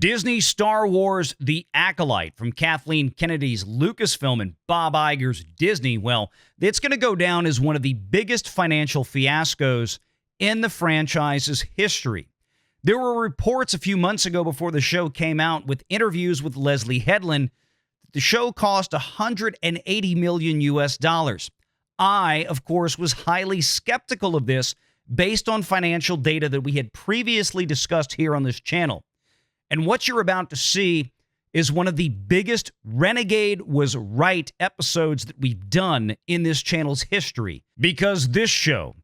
Disney Star Wars The Acolyte from Kathleen Kennedy's Lucasfilm and Bob Iger's Disney. Well, it's going to go down as one of the biggest financial fiascos in the franchise's history. There were reports a few months ago before the show came out with interviews with Leslye Headland. The show cost $180 million US. I, of course, was highly skeptical of this based on financial data that we had previously discussed here on this channel. And what you're about to see is one of the biggest Renegade was right episodes that we've done in this channel's history, because this show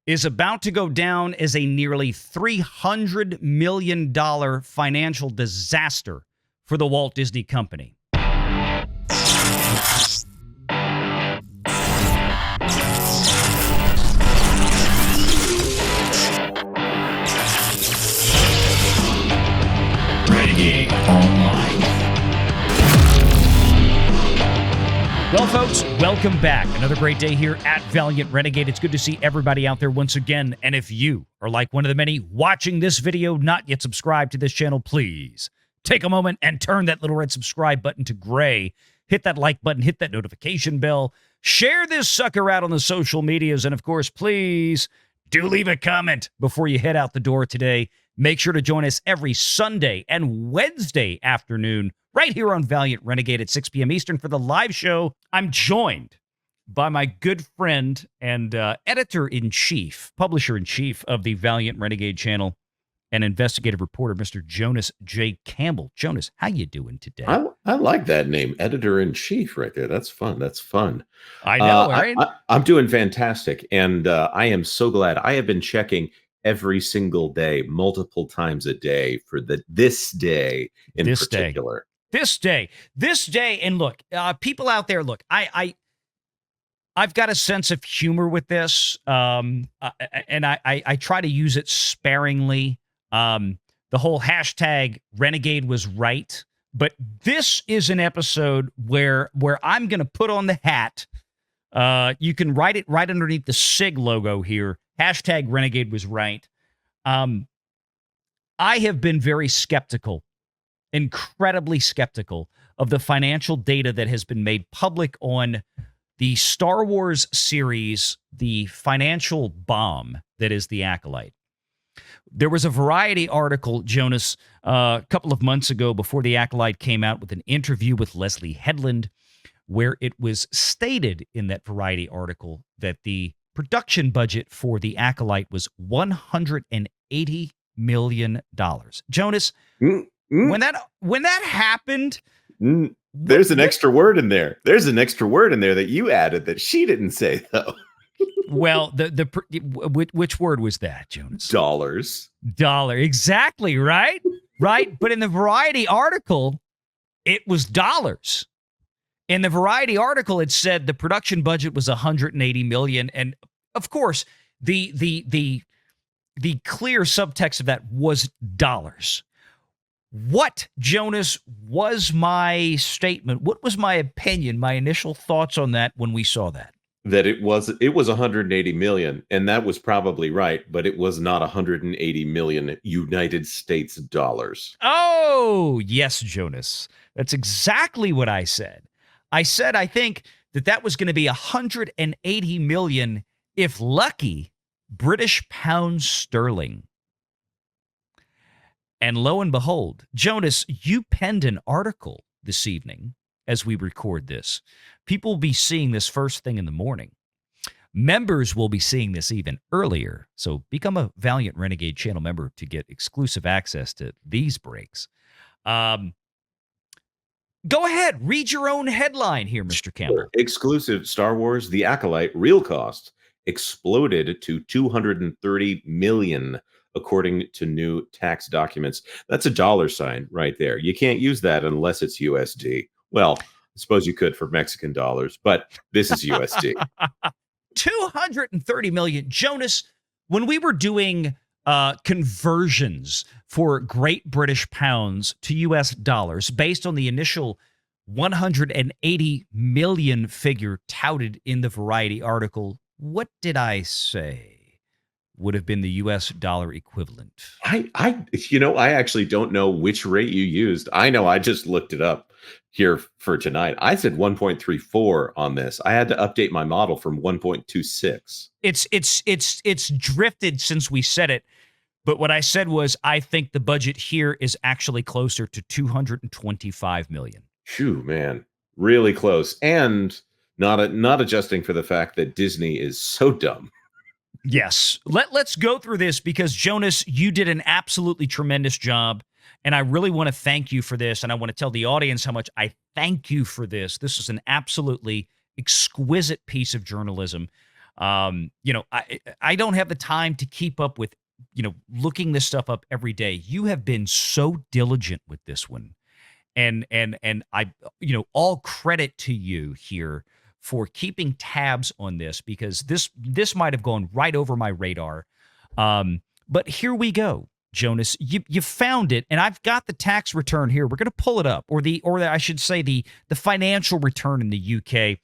is about to go down as a nearly $300 million financial disaster for the Walt Disney Company. Renegade Online. Well, folks, welcome back. Another great day here at Valiant Renegade. It's good to see everybody out there once again. And if you are like one of the many watching this video, not yet subscribed to this channel, please take a moment and turn that little red subscribe button to gray. Hit that like button, hit that notification bell, share this sucker out on the social medias, and of course, please do leave a comment before you head out the door today. Make sure to join us every Sunday and Wednesday afternoon right here on Valiant Renegade at 6 p.m. Eastern for the live show. I'm joined by my good friend and editor-in-chief, publisher-in-chief of the Valiant Renegade channel and investigative reporter, Mr. Jonas J. Campbell. Jonas, how you doing today? I like that name, editor-in-chief, right there. That's fun. That's fun. I know, right? I'm doing fantastic, and I am so glad. I have been checking every single day, multiple times a day for this day in particular. This day, and look, people out there, look, I've got a sense of humor with this, and I try to use it sparingly. The whole hashtag Renegade was right, but this is an episode where I'm going to put on the hat. You can write it right underneath the SIG logo here. Hashtag Renegade was right. I have been very skeptical, incredibly skeptical of the financial data that has been made public on the Star Wars series, the financial bomb that is The Acolyte. There was a Variety article, Jonas, a couple of months ago before The Acolyte came out with an interview with Leslye Headland, where it was stated in that Variety article that the production budget for The Acolyte was $180 million. Jonas, when that happened, there's an extra word in there. There's an extra word in there that you added that she didn't say, though. Well, which word was that, Jonas? Dollars. Dollar, exactly, right? Right, but in the Variety article, it was dollars. In the Variety article, it said the production budget was $180 million, and of course, the clear subtext of that was dollars. What, Jonas, was my statement? What was my opinion, my initial thoughts on that when we saw that? That it was 180 million, and that was probably right, but it was not 180 million United States dollars. Oh, yes, Jonas. That's exactly what I said. I said I think that was going to be 180 million, if lucky, British pounds sterling. And lo and behold, Jonas, you penned an article this evening as we record this. People will be seeing this first thing in the morning. Members will be seeing this even earlier. So become a Valiant Renegade channel member to get exclusive access to these breaks. Go ahead, read your own headline here, Mr. Campbell. Exclusive Star Wars The Acolyte real cost exploded to 230 million, according to new tax documents. That's a dollar sign right there. You can't use that unless it's USD. Well, I suppose you could for Mexican dollars, but this is USD. 230 million. Jonas, when we were doing conversions for Great British pounds to US dollars based on the initial 180 million figure touted in the Variety article, what did I say? would have been the US dollar equivalent? I actually don't know which rate you used. I know I just looked it up here for tonight. I said 1.34 on this. I had to update my model from 1.26. It's drifted since we said it, but what I said was I think the budget here is actually closer to 225 million. Phew, man, really close, and not adjusting for the fact that Disney is so dumb. Yes. Let's go through this because, Jonas, you did an absolutely tremendous job, and I really want to thank you for this, and I want to tell the audience how much I thank you for this. This is an absolutely exquisite piece of journalism. I don't have the time to keep up with, looking this stuff up every day. You have been so diligent with this one. And I, all credit to you here for keeping tabs on this, because this might have gone right over my radar. But here we go, Jonas. You found it, and I've got the tax return here. We're going to pull it up, or I should say the financial return in the UK.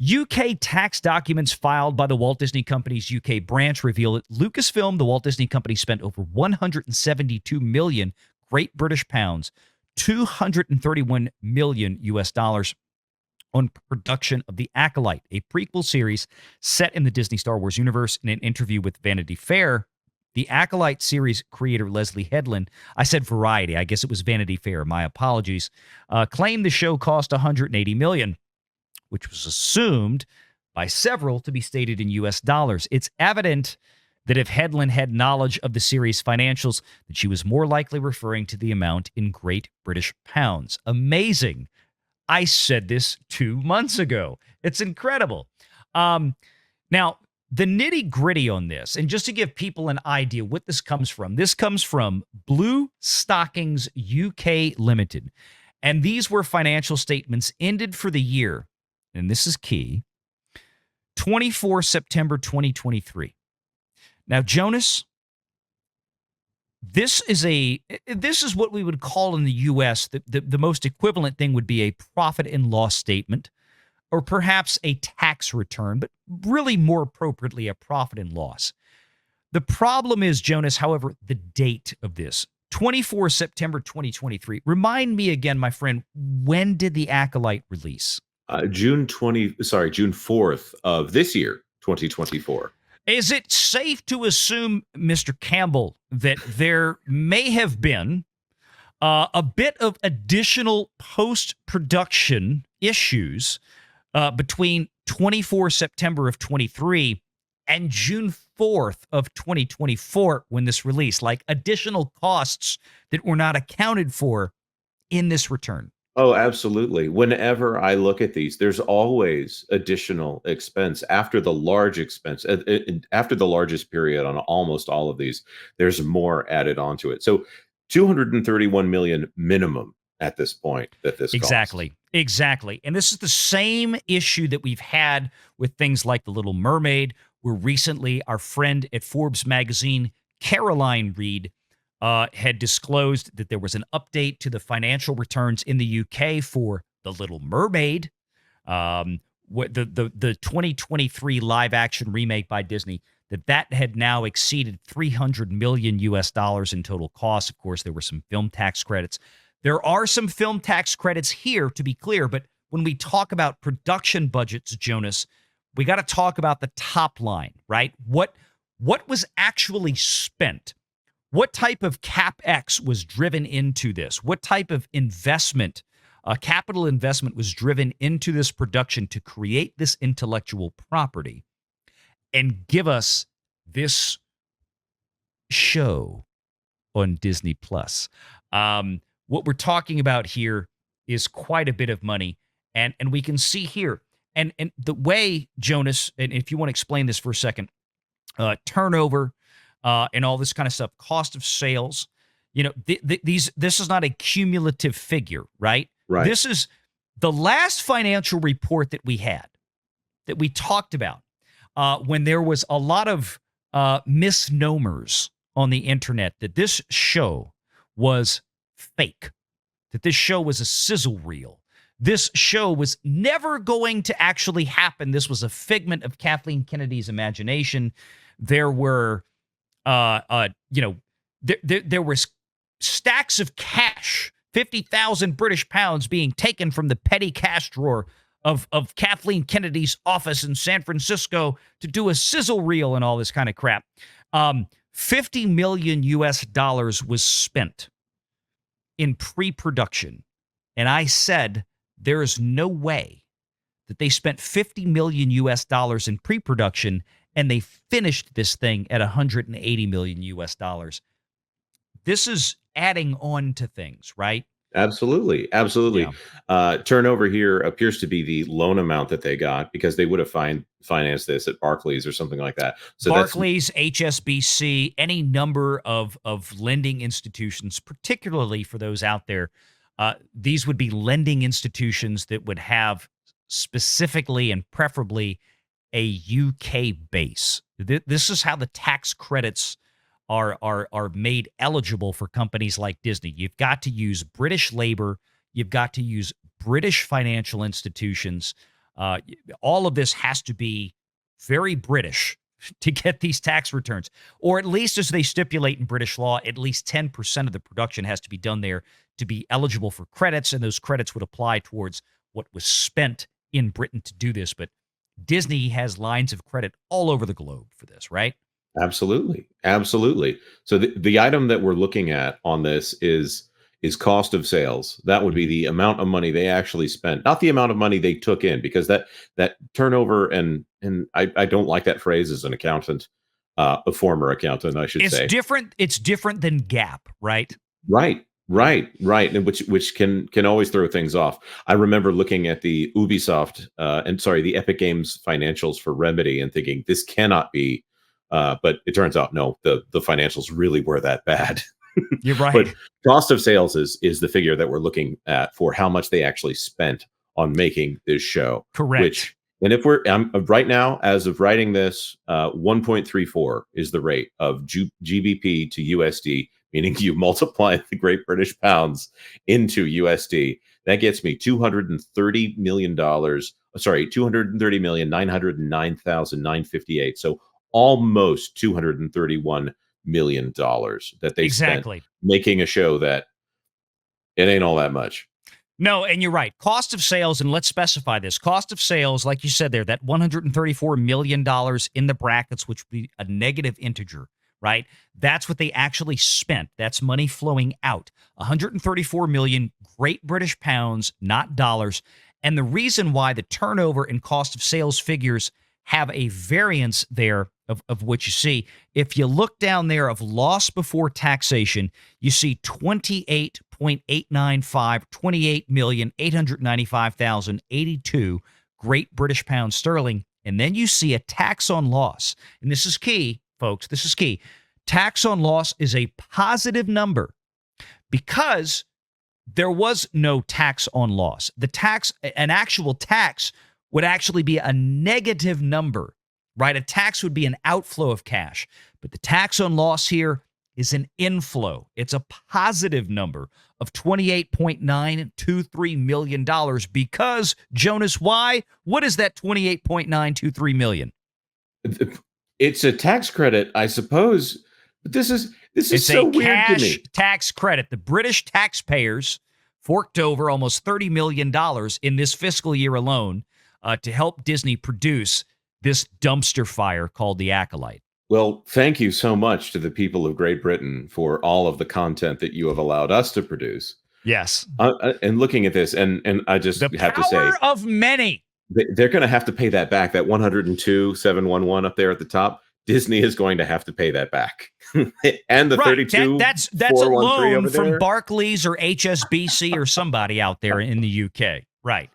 UK tax documents filed by the Walt Disney Company's UK branch reveal that Lucasfilm, the Walt Disney Company, spent over 172 million Great British pounds, 231 million US dollars on production of The Acolyte, a prequel series set in the Disney Star Wars universe. In an interview with Vanity Fair, the Acolyte series creator Leslye Headland, I said Variety, I guess it was Vanity Fair, my apologies, claimed the show cost 180 million, which was assumed by several to be stated in US dollars. It's evident that if Headland had knowledge of the series' financials, that she was more likely referring to the amount in Great British pounds. Amazing. I said this 2 months ago. It's incredible. Now, the nitty-gritty on this, and just to give people an idea what this comes from Blue Stockings UK Limited. And these were financial statements ended for the year, and this is key, 24 September 2023. Now, Jonas, this is what we would call in the U.S. the most equivalent thing would be a profit and loss statement, or perhaps a tax return, but really more appropriately a profit and loss. The problem is, Jonas, however, the date of this, 24 September 2023. Remind me again, my friend, when did The Acolyte release? June 4th of this year, 2024. Is it safe to assume, Mr. Campbell, that there may have been a bit of additional post-production issues between 24 September of 23 and June 4th of 2024 when this released, like additional costs that were not accounted for in this return? Oh, absolutely. Whenever I look at these, there's always additional expense after the large expense, after the largest period on almost all of these, there's more added onto it. So 231 million minimum at this point that this costs. Exactly. And this is the same issue that we've had with things like The Little Mermaid, where recently our friend at Forbes magazine, Caroline Reed, had disclosed that there was an update to the financial returns in the UK for The Little Mermaid, the 2023 live-action remake by Disney, that had now exceeded 300 million US dollars in total costs. Of course, there were some film tax credits. There are some film tax credits here, to be clear, but when we talk about production budgets, Jonas, we got to talk about the top line, right? What was actually spent? What type of CapEx was driven into this? What type of investment, capital investment, was driven into this production to create this intellectual property and give us this show on Disney Plus? What we're talking about here is quite a bit of money, and we can see here, and the way, Jonas, and if you want to explain this for a second, turnover, and all this kind of stuff, cost of sales. This is not a cumulative figure, right? Right. This is the last financial report that we had, that we talked about, when there was a lot of misnomers on the internet that this show was fake, that this show was a sizzle reel. This show was never going to actually happen. This was a figment of Kathleen Kennedy's imagination. There were You know, there was stacks of cash, 50,000 British pounds being taken from the petty cash drawer of Kathleen Kennedy's office in San Francisco to do a sizzle reel and all this kind of crap. 50 million US dollars was spent in pre-production. And I said, there is no way that they spent 50 million US dollars in pre-production and they finished this thing at 180 million US dollars. This is adding on to things, right? Absolutely. Absolutely. Yeah. Turnover here appears to be the loan amount that they got because they would have financed this at Barclays or something like that. So Barclays, HSBC, any number of lending institutions, particularly for those out there, these would be lending institutions that would have specifically and preferably a UK base. This is how the tax credits are made eligible for companies like Disney. You've got to use British labor. You've got to use British financial institutions. All of this has to be very British to get these tax returns, or at least as they stipulate in British law, at least 10% of the production has to be done there to be eligible for credits, and those credits would apply towards what was spent in Britain to do this. But Disney has lines of credit all over the globe for this, right? Absolutely. Absolutely. So the item that we're looking at on this is cost of sales. That would be the amount of money they actually spent, not the amount of money they took in, because that turnover and I don't like that phrase as an accountant, a former accountant, I should say. It's different. It's different than GAAP, right? Right. And which can always throw things off. I remember looking at the Ubisoft the Epic Games financials for Remedy and thinking this cannot be. But it turns out, no, the financials really were that bad. You're right. But cost of sales is the figure that we're looking at for how much they actually spent on making this show. Correct. And if we're right now, as of writing this, 1.34 is the rate of GBP to USD, meaning you multiply the Great British Pounds into USD. That gets me $230 million. Sorry, 230,909,958. So almost $231 million that they spent making a show that it ain't all that much. No, and you're right. Cost of sales, and let's specify this. Cost of sales, like you said there, that $134 million in the brackets, which would be a negative integer, right? That's what they actually spent. That's money flowing out. 134 million Great British Pounds, not dollars. And the reason why the turnover and cost of sales figures have a variance there of what you see. If you look down there of loss before taxation, you see 28.895, 28,895,082 Great British Pounds sterling. And then you see a tax on loss. And this is key, folks. This is key. Tax on loss is a positive number because there was no tax on loss. An actual tax would actually be a negative number, right? A tax would be an outflow of cash, but the tax on loss here is an inflow. It's a positive number of $28.923 million because, Jonas, why? What is that $28.923 million? It's a tax credit, I suppose, but this is so weird to me. It's a cash tax credit. The British taxpayers forked over almost $30 million in this fiscal year alone to help Disney produce this dumpster fire called The Acolyte. Well, thank you so much to the people of Great Britain for all of the content that you have allowed us to produce. Yes. And looking at this, and I just have to say, the power of many. They're going to have to pay that back. That 102,711 up there at the top. Disney is going to have to pay that back. And the 32. That's a loan from Barclays or HSBC or somebody out there in the UK. Right.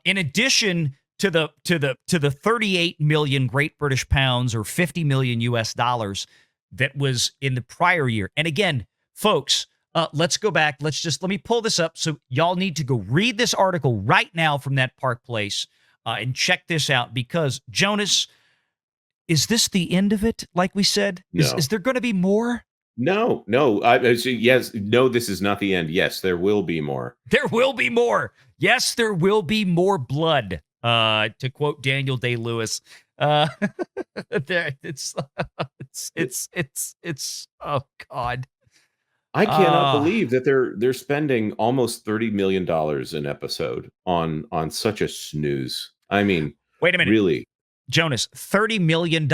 In addition to the 38 million Great British Pounds or 50 million US dollars that was in the prior year. And again, folks, let's go back. Let me pull this up. So y'all need to go read this article right now from that Park Place and check this out because, Jonas, is this the end of it? Like we said, is there going to be more? No. Yes. No, this is not the end. Yes, there will be more. There will be more. Yes, there will be more blood. To quote Daniel Day-Lewis, uh, it's oh God. I cannot believe that they're spending almost $30 million an episode on such a snooze. I mean, Wait a minute, really, Jonas, $30 million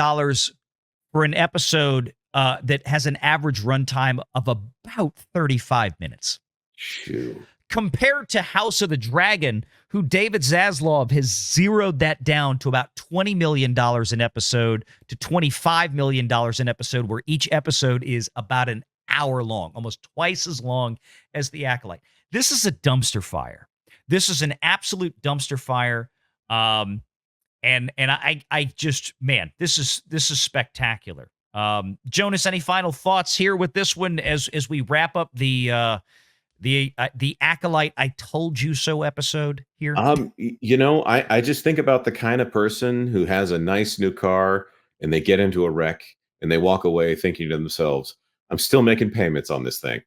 for an episode that has an average runtime of about 35 minutes. shoo. Compared to House of the Dragon, who David Zaslav has zeroed that down to about $20 million an episode to $25 million an episode, where each episode is about an hour long, almost twice as long as The Acolyte. This is a dumpster fire. This is an absolute dumpster fire. And I just, man, this is spectacular. Jonas, any final thoughts here with this one as we wrap up the Acolyte I Told You So episode here? I just think about the kind of person who has a nice new car and they get into a wreck and they walk away thinking to themselves, I'm still making payments on this thing.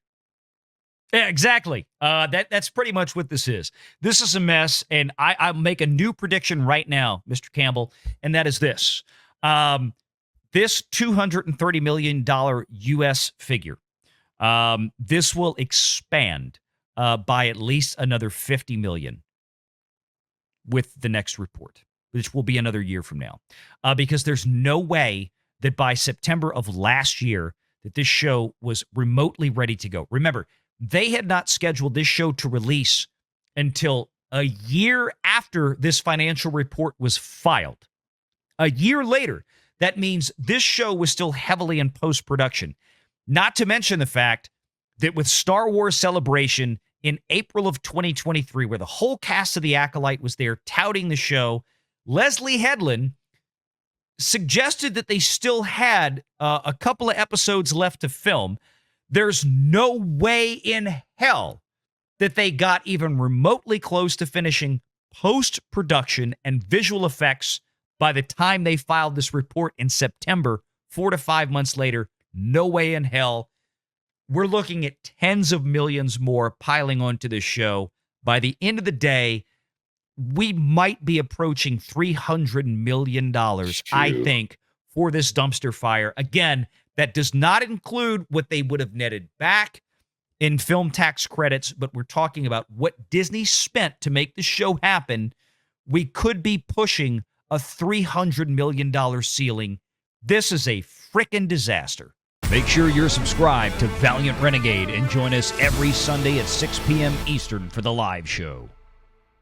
Yeah, exactly. That's pretty much what this is. This is a mess, and I'll make a new prediction right now, Mr. Campbell, and that is this. This $230 million U.S. figure, this will expand by at least another $50 million with the next report, which will be another year from now, because there's no way that by September of last year that this show was remotely ready to go. Remember, they had not scheduled this show to release until a year after this financial report was filed. A year later, that means this show was still heavily in post-production. Not to mention the fact that with Star Wars Celebration in April of 2023, where the whole cast of The Acolyte was there touting the show, Leslye Headland suggested that they still had a couple of episodes left to film. There's no way in hell that they got even remotely close to finishing post-production and visual effects by the time they filed this report in September, 4 to 5 months later. No way in hell. We're looking at tens of millions more piling onto this show. By the end of the day, we might be approaching $300 million, I think, for this dumpster fire. Again, that does not include what they would have netted back in film tax credits, but we're talking about what Disney spent to make the show happen. We could be pushing a $300 million ceiling. This is a frickin' disaster. Make sure you're subscribed to Valiant Renegade and join us every Sunday at 6 p.m. Eastern for the live show.